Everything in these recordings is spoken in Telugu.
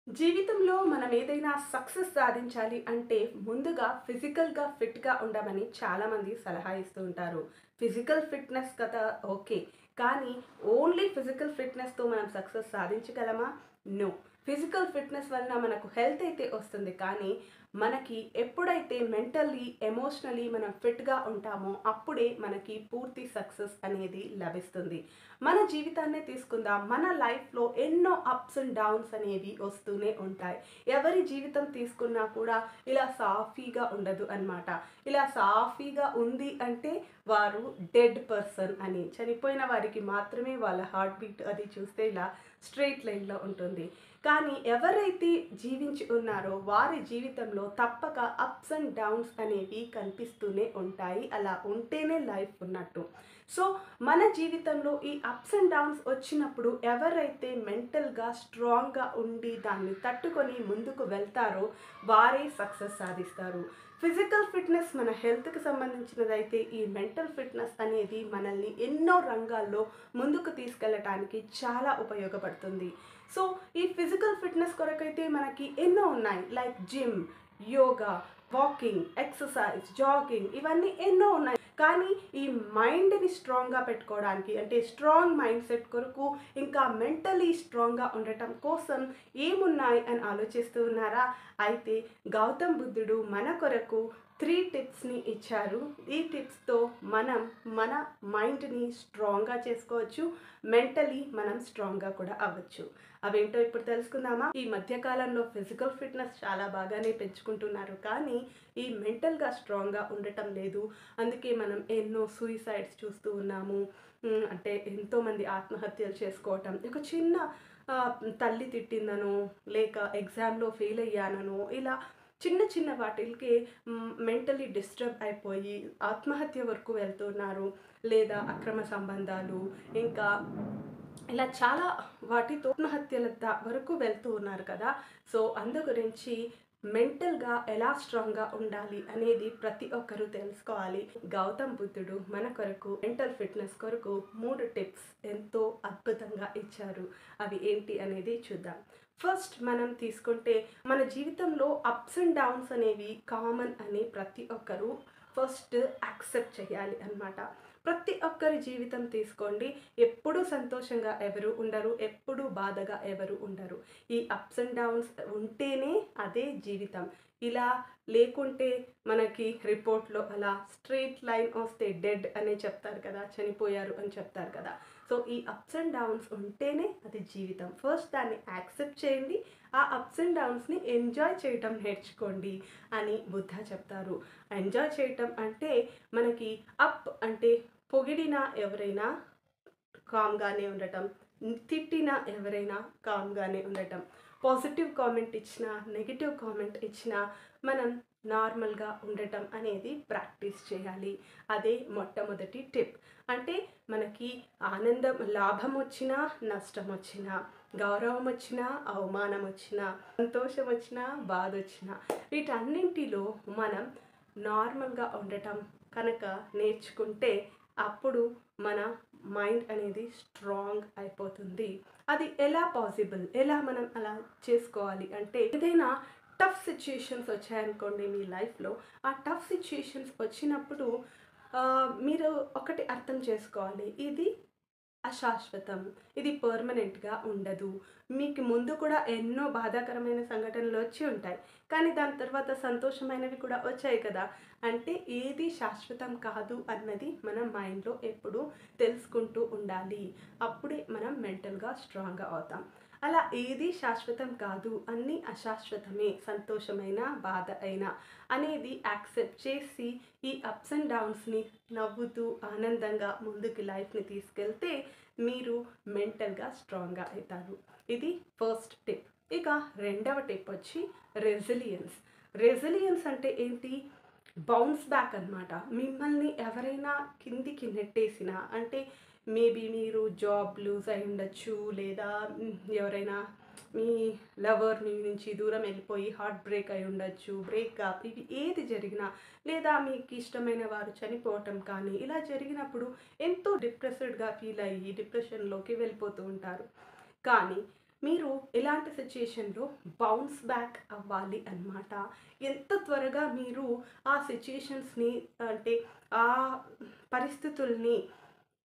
జీవితంలో మనం ఏదైనా సక్సెస్ సాధించాలి అంటే ముందుగా ఫిజికల్‌గా ఫిట్‌గా ఉండమని చాలామంది సలహా ఇస్తూ ఉంటారు. ఫిజికల్ ఫిట్‌నెస్ కదా ఓకే. కానీ ఓన్లీ ఫిజికల్ ఫిట్‌నెస్‌తో మనం సక్సెస్ సాధించగలమా? నో. ఫిజికల్ ఫిట్‌నెస్ వలన మనకు హెల్త్ అయితే వస్తుంది. కానీ మనకి ఎప్పుడైతే మెంటల్లీ, ఎమోషనల్లీ మనం ఫిట్‌గా ఉంటామో అప్పుడే మనకి పూర్తి సక్సెస్ అనేది లభిస్తుంది. మన జీవితాన్నే తీసుకుందాం. మన లైఫ్‌లో ఎన్నో అప్స్ అండ్ డౌన్స్ అనేవి వస్తూనే ఉంటాయి. ఎవరి జీవితం తీసుకున్నా కూడా ఇలా సాఫీగా ఉండదు అన్నమాట. ఇలా సాఫీగా ఉంది అంటే వారు డెడ్ పర్సన్ అని. చనిపోయిన వారికి మాత్రమే వాళ్ళ హార్ట్ బీట్ అది చూస్తే ఇలా స్ట్రెయిట్ లైన్‌లో ఉంటుంది. కానీ ఎవరైతే జీవించి ఉన్నారో వారి జీవితంలో తప్పక అప్స్ అండ్ డౌన్స్ అనేవి కనిపిస్తూనే ఉంటాయి. అలా ఉంటేనే లైఫ్ ఉన్నట్టు. సో, మన జీవితంలో ఈ అప్స్ అండ్ డౌన్స్ వచ్చినప్పుడు ఎవరైతే మెంటల్‌గా స్ట్రాంగ్‌గా ఉండి దాన్ని తట్టుకొని ముందుకు వెళ్తారో వారే సక్సెస్ సాధిస్తారు. ఫిజికల్ ఫిట్‌నెస్ మన హెల్త్‌కి సంబంధించినదైతే ఈ మెంటల్ ఫిట్‌నెస్ అనేది మనల్ని ఎన్నో రంగాల్లో ముందుకు తీసుకెళ్ళటానికి చాలా ఉపయోగపడుతుంది. సో, ఈ ఫిజికల్ ఫిట్‌నెస్ కొరకైతే మనకి ఎన్నో ఉన్నాయి. Like gym, yoga, walking, exercise, jogging ఇవన్నీ ఎన్నో ఉన్నాయి. కానీ ఈ మైండ్‌ని స్ట్రాంగ్‌గా పెట్టుకోవడానికి అంటే స్ట్రాంగ్ మైండ్ సెట్ కొరకు ఇంకా మెంటల్లీ స్ట్రాంగ్‌గా ఉండటం కోసం ఏమున్నాయి అని ఆలోచిస్తూ ఉన్నారా? అయితే గౌతమ్ బుద్ధుడు మన కొరకు 3 టిప్స్‌ని ఇచ్చారు. ఈ టిప్స్‌తో మనం మన మైండ్‌ని స్ట్రాంగ్‌గా చేసుకోవచ్చు. మెంటల్లీ మనం స్ట్రాంగ్‌గా కూడా అవ్వచ్చు. అవేంటో ఇప్పుడు తెలుసుకుందామా? ఈ మధ్య కాలంలో ఫిజికల్ ఫిట్‌నెస్ చాలా బాగానే పెంచుకుంటున్నారు. కానీ ఈ మెంటల్‌గా స్ట్రాంగ్‌గా ఉండటం లేదు. అందుకే మనం ఎన్నో సూయిసైడ్స్ చూస్తూ ఉన్నాము. అంటే ఎంతోమంది ఆత్మహత్యలు చేసుకోవటం. ఒక చిన్న తల్లి తిట్టిందనో, లేక ఎగ్జామ్‌లో ఫెయిల్ అయ్యాననో ఇలా చిన్న చిన్న వాటిలకే మెంటల్లీ డిస్టర్బ్ అయిపోయి ఆత్మహత్య వరకు వెళ్తున్నారు. లేదా అక్రమ సంబంధాలు ఇంకా ఇలా చాలా వాటితో ఆత్మహత్యల వరకు వెళ్తూ ఉన్నారు కదా! సో, అందు గురించి మెంటల్‌గా ఎలా స్ట్రాంగ్‌గా ఉండాలి అనేది ప్రతి ఒక్కరూ తెలుసుకోవాలి. గౌతమ్ బుద్ధుడు మన కొరకు మెంటల్ ఫిట్‌నెస్ కొరకు 3 టిప్స్ ఎంతో అద్భుతంగా ఇచ్చారు. అవి ఏంటి అనేది చూద్దాం. ఫస్ట్ మనం తీసుకుంటే మన జీవితంలో అప్స్ అండ్ డౌన్స్ అనేవి కామన్ అని ప్రతి ఒక్కరూ ఫస్ట్ యాక్సెప్ట్ చేయాలి అన్నమాట. ప్రతి ఒక్కరి జీవితం తీసుకోండి. ఎప్పుడూ సంతోషంగా ఎవరు ఉండరు. ఎప్పుడూ బాధగా ఎవరు ఉండరు. ఈ అప్స్ అండ్ డౌన్స్ ఉంటేనే అదే జీవితం. ఇలా లేకుంటే మనకి రిపోర్ట్‌లో అలా straight line of the dead అనే చెప్తారు కదా! చనిపోయారు అని చెప్తారు కదా! సో, ఈ అప్స్ అండ్ డౌన్స్ ఉంటేనే అది జీవితం. ఫస్ట్ దాన్ని యాక్సెప్ట్ చేయండి. ఆ అప్స్ అండ్ డౌన్స్‌ని ఎంజాయ్ చేయటం నేర్చుకోండి అని బుద్ధ చెప్తారు. ఎంజాయ్ చేయటం అంటే మనకి అప్ అంటే పొగిడిన ఎవరైనా కామ్‌గానే ఉండటం. తిట్టిన ఎవరైనా కామ్‌గానే ఉండటం. పాజిటివ్ కామెంట్ ఇచ్చినా, నెగెటివ్ కామెంట్ ఇచ్చినా మనం నార్మల్‌గా ఉండటం అనేది ప్రాక్టీస్ చేయాలి. అదే మొట్టమొదటి టిప్. అంటే మనకి ఆనందం లాభం వచ్చినా, నష్టం వచ్చినా, గౌరవం వచ్చినా, అవమానం వచ్చినా, సంతోషం వచ్చినా, బాధొచ్చినా వీటన్నింటిలో మనం నార్మల్‌గా ఉండటం కనుక నేర్చుకుంటే అప్పుడు మన మైండ్ అనేది స్ట్రాంగ్ అయిపోతుంది. అది ఎలా పాసిబుల్? ఎలా మనం అలా చేసుకోవాలి అంటే ఏదైనా టఫ్ సిట్యుయేషన్స్ వచ్చాయనుకోండి మీ లైఫ్‌లో, ఆ టఫ్ సిట్యుయేషన్స్ వచ్చినప్పుడు మీరు ఒకటి అర్థం చేసుకోవాలి. ఇది అశాశ్వతం. ఇది పర్మనెంట్‌గా ఉండదు. మీకు ముందు కూడా ఎన్నో బాధాకరమైన సంఘటనలు వచ్చి ఉంటాయి. కానీ దాని తర్వాత సంతోషమైనవి కూడా వచ్చాయి కదా! అంటే ఏది శాశ్వతం కాదు అన్నది మన మైండ్‌లో ఎప్పుడూ తెలుసుకుంటూ ఉండాలి. అప్పుడే మనం మెంటల్‌గా స్ట్రాంగ్‌గా అవుతాం. అలా ఏది శాశ్వతం కాదు. అన్నీ అశాశ్వతమే. సంతోషమైన, బాధ అయినా అనేది యాక్సెప్ట్ చేసి ఈ అప్స్ అండ్ డౌన్స్‌ని నవ్వుతూ ఆనందంగా ముందుకి లైఫ్‌ని తీసుకెళ్తే మీరు మెంటల్‌గా స్ట్రాంగ్‌గా అయితారు. ఇది ఫస్ట్ టిప్. ఇక రెండవ టిప్ వచ్చి రెసిలియన్స్. రెసిలియన్స్ అంటే ఏంటి? బౌన్స్ బ్యాక్ అన్నమాట. మిమ్మల్ని ఎవరైనా కిందికి నెట్టేసినా అంటే మేబీ మీరు జాబ్ లూజ్ అయి ఉండొచ్చు. లేదా ఎవరైనా మీ లవర్ మీ నుంచి దూరం వెళ్ళిపోయి హార్ట్ బ్రేక్ అయి ఉండొచ్చు. బ్రేకప్ ఇవి ఏది జరిగినా లేదా మీకు ఇష్టమైన వారు చనిపోవటం కానీ ఇలా జరిగినప్పుడు ఎంతో డిప్రెస్డ్‌గా ఫీల్ అయ్యి డిప్రెషన్‌లోకి వెళ్ళిపోతూ ఉంటారు. కానీ మీరు ఇలాంటి సిచ్యుయేషన్‌లో బౌన్స్ బ్యాక్ అవ్వాలి అన్నమాట. ఎంత త్వరగా మీరు ఆ సిచ్యుయేషన్స్‌ని అంటే ఆ పరిస్థితుల్ని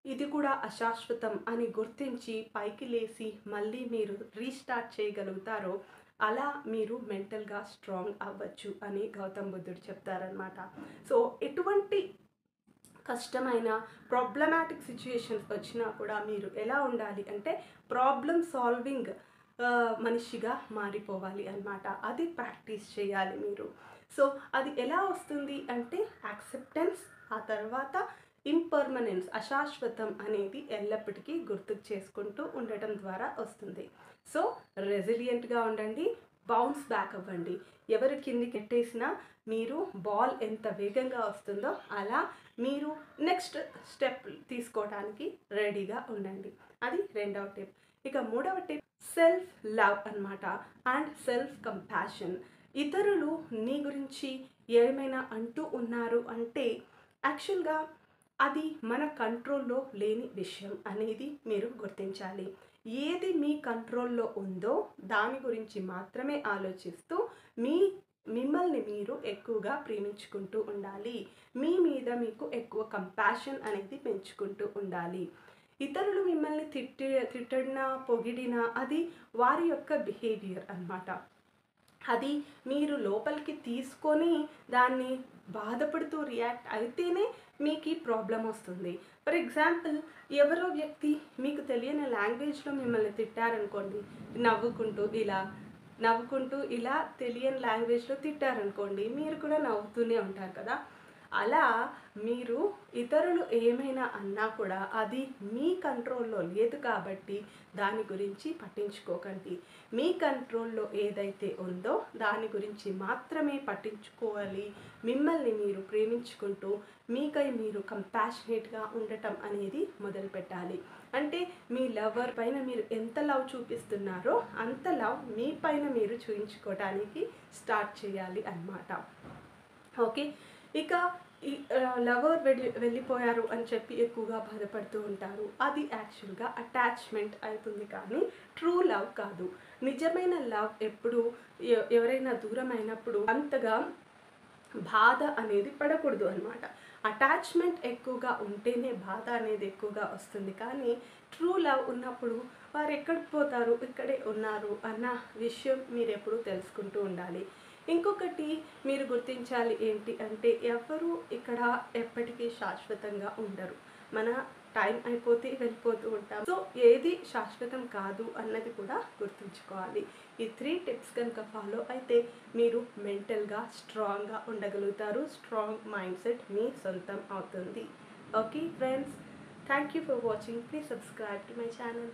ఇది కూడా అశాశ్వతం అని గుర్తించి పైకి లేసి మళ్ళీ మీరు రీస్టార్ట్ చేయగలుగుతారో అలా మీరు మెంటల్‌గా స్ట్రాంగ్ అవ్వచ్చు అని గౌతమ్ బుద్ధుడు చెప్తారనమాట. సో ఎటువంటి కష్టమైన ప్రాబ్లమాటిక్ సిచ్యుయేషన్స్ వచ్చినా కూడా మీరు ఎలా ఉండాలి అంటే ప్రాబ్లమ్ సాల్వింగ్ మనిషిగా మారిపోవాలి అన్నమాట. అది ప్రాక్టీస్ చేయాలి మీరు. సో అది ఎలా వస్తుంది అంటే యాక్సెప్టెన్స్, ఆ తర్వాత ఇంపర్మనెన్స్ అశాశ్వతం అనేది ఎల్లప్పటికీ గుర్తుకు చేసుకుంటూ ఉండటం ద్వారా వస్తుంది. సో రెసిలియంట్గా ఉండండి, బౌన్స్ బ్యాక్ అవ్వండి. ఎవరు కిందికి ఎట్టేసినా మీరు బాల్ ఎంత వేగంగా వస్తుందో అలా మీరు నెక్స్ట్ స్టెప్ తీసుకోవడానికి రెడీగా ఉండండి. అది రెండవ టిప్. ఇక మూడవ టిప్ సెల్ఫ్ లవ్ అన్నమాట అండ్ సెల్ఫ్ కంపాషన్. ఇతరులు నీ గురించి ఏమైనా అంటూ ఉన్నారు అంటే యాక్చువల్గా అది మన కంట్రోల్లో లేని విషయం అనేది మీరు గుర్తించాలి. ఏది మీ కంట్రోల్లో ఉందో దాని గురించి మాత్రమే ఆలోచిస్తూ మిమ్మల్ని మీరు ఎక్కువగా ప్రేమించుకుంటూ ఉండాలి. మీ మీద మీకు ఎక్కువ కంపాషన్ అనేది పెంచుకుంటూ ఉండాలి. ఇతరులు మిమ్మల్ని తిట్టినా పొగిడినా అది వారి యొక్క బిహేవియర్ అన్నమాట. అది మీరు లోపలికి తీసుకొని దాన్ని బాధపడుతూ రియాక్ట్ అయితేనే మీకు ఈ ప్రాబ్లం వస్తుంది. ఫర్ ఎగ్జాంపుల్ ఎవరో వ్యక్తి మీకు తెలియని లాంగ్వేజ్లో మిమ్మల్ని తిట్టారనుకోండి, నవ్వుకుంటూ ఇలా తెలియని లాంగ్వేజ్లో తిట్టారనుకోండి, మీరు కూడా నవ్వుతూనే ఉంటారు కదా. అలా మీరు ఇతరులు ఏమైనా అన్నా కూడా అది మీ కంట్రోల్లో లేదు కాబట్టి దాని గురించి పట్టించుకోకండి. మీ కంట్రోల్లో ఏదైతే ఉందో దాని గురించి మాత్రమే పట్టించుకోవాలి. మిమ్మల్ని మీరు ప్రేమించుకుంటూ మీకై మీరు కంపాషనేట్గా ఉండటం అనేది మొదలుపెట్టాలి. అంటే మీ లవర్ పైన మీరు ఎంత లవ్ చూపిస్తున్నారో అంత లవ్ మీ పైన మీరు చూపించుకోవడానికి స్టార్ట్ చేయాలి అన్నమాట. ఓకే. ఇక ఈ లవర్ వెళ్ళిపోయారు అని చెప్పి ఎక్కువగా బాధపడుతూ ఉంటారు. అది యాక్చువల్గా అటాచ్మెంట్ అవుతుంది కానీ ట్రూ లవ్ కాదు. నిజమైన లవ్ ఎప్పుడు ఎవరైనా దూరం అయినప్పుడు అంతగా బాధ అనేది పడకూడదు అనమాట. అటాచ్మెంట్ ఎక్కువగా ఉంటేనే బాధ అనేది ఎక్కువగా వస్తుంది. కానీ ట్రూ లవ్ ఉన్నప్పుడు వారు ఎక్కడికి పోతారు, ఇక్కడే ఉన్నారు అన్న విషయం మీరు ఎప్పుడూ తెలుసుకుంటూ ఉండాలి. ఇంకొకటి మీరు గుర్తించాలి ఏంటి అంటే ఎవరు ఇక్కడ ఎప్పటికీ శాశ్వతంగా ఉండరు. మన టైం అయిపోతే వెళ్ళిపోతూ ఉంటాం. సో ఏది శాశ్వతం కాదు అన్నది కూడా గుర్తుంచుకోవాలి. ఈ 3 టిప్స్ కనుక ఫాలో అయితే మీరు మెంటల్గా స్ట్రాంగ్గా ఉండగలుగుతారు. స్ట్రాంగ్ మైండ్ సెట్ మీ సొంతం అవుతుంది. Okay friends, thank you for watching. Please subscribe to my channel.